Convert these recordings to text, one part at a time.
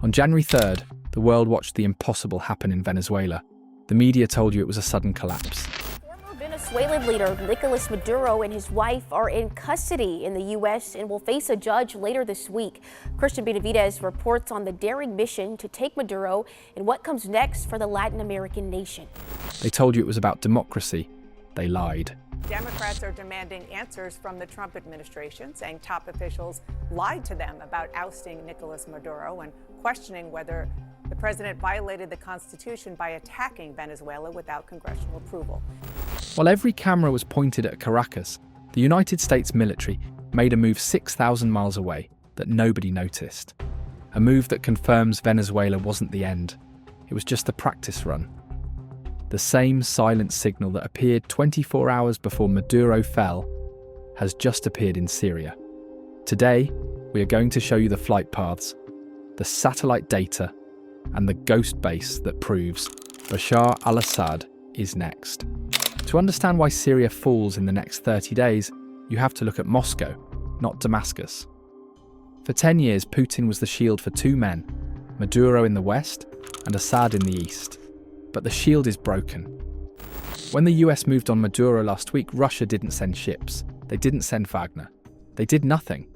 On January 3rd, the world watched the impossible happen in Venezuela. The media told you it was a sudden collapse. Former Venezuelan leader Nicolas Maduro and his wife are in custody in the U.S. and will face a judge later this week. Christian Benavidez reports on the daring mission to take Maduro and what comes next for the Latin American nation. They told you it was about democracy. They lied. Democrats are demanding answers from the Trump administration, saying top officials lied to them about ousting Nicolas Maduro and questioning whether the president violated the Constitution by attacking Venezuela without congressional approval. While every camera was pointed at Caracas, the United States military made a move 6,000 miles away that nobody noticed. A move that confirms Venezuela wasn't the end. It was just the practice run. The same silent signal that appeared 24 hours before Maduro fell has just appeared in Syria. Today, we are going to show you the flight paths, the satellite data, and the ghost base that proves Bashar al-Assad is next. To understand why Syria falls in the next 30 days, you have to look at Moscow, not Damascus. For 10 years, Putin was the shield for two men, Maduro in the west and Assad in the east. But the shield is broken. When the US moved on Maduro last week, Russia didn't send ships. They didn't send Wagner. They did nothing.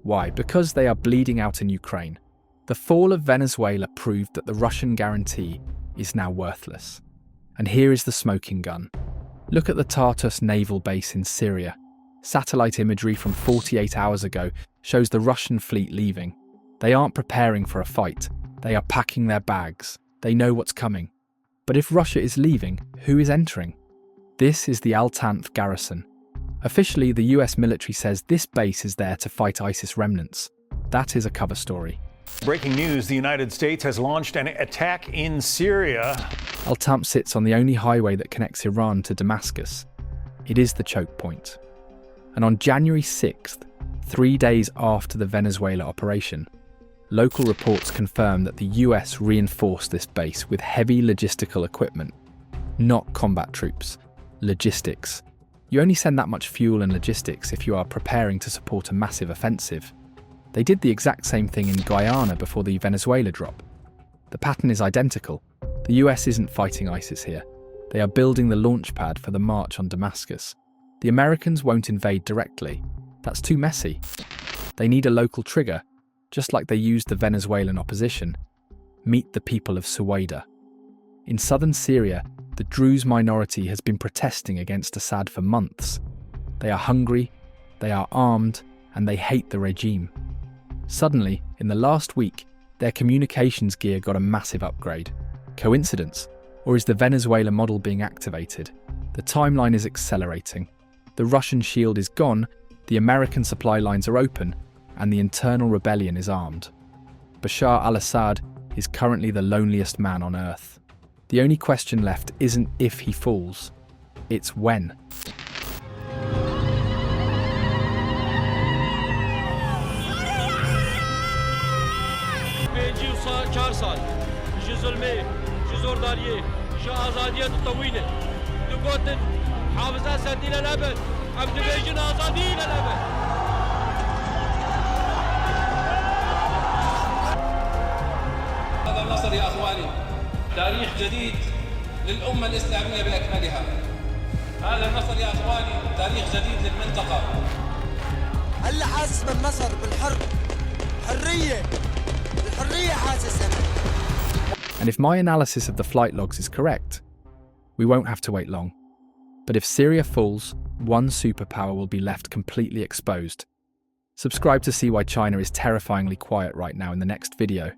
Why? Because they are bleeding out in Ukraine. The fall of Venezuela proved that the Russian guarantee is now worthless. And here is the smoking gun. Look at the Tartus naval base in Syria. Satellite imagery from 48 hours ago shows the Russian fleet leaving. They aren't preparing for a fight. They are packing their bags. They know what's coming. But if Russia is leaving, who is entering? This is the Al-Tanf Garrison. Officially, the US military says this base is there to fight ISIS remnants. That is a cover story. Breaking news, the United States has launched an attack in Syria. Al-Tanf sits on the only highway that connects Iran to Damascus. It is the choke point. And on January 6th, 3 days after the Venezuela operation, local reports confirm that the US reinforced this base with heavy logistical equipment. Not combat troops, logistics. You only send that much fuel and logistics if you are preparing to support a massive offensive. They did the exact same thing in Guyana before the Venezuela drop. The pattern is identical. The US isn't fighting ISIS here. They are building the launch pad for the march on Damascus. The Americans won't invade directly. That's too messy. They need a local trigger, just like they used the Venezuelan opposition. Meet the people of Suwaida. In southern Syria, the Druze minority has been protesting against Assad for months. They are hungry, they are armed, and they hate the regime. Suddenly, in the last week, their communications gear got a massive upgrade. Coincidence? Or is the Venezuela model being activated? The timeline is accelerating. The Russian shield is gone, the American supply lines are open, and the internal rebellion is armed. Bashar al-Assad is currently the loneliest man on earth. The only question left isn't if he falls, it's when. هذا النصر يا أخواني تاريخ جديد للأمة الإسلامية بأكملها. هذا النصر يا أخواني تاريخ جديد للمنطقة. هلا حاسس بالنصر بالحرب حرية الحرية حاسس أنا. And if my analysis of the flight logs is correct, we won't have to wait long. But if Syria falls, one superpower will be left completely exposed. Subscribe to see why China is terrifyingly quiet right now in the next video.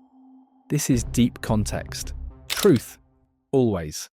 This is deep context. Truth, always.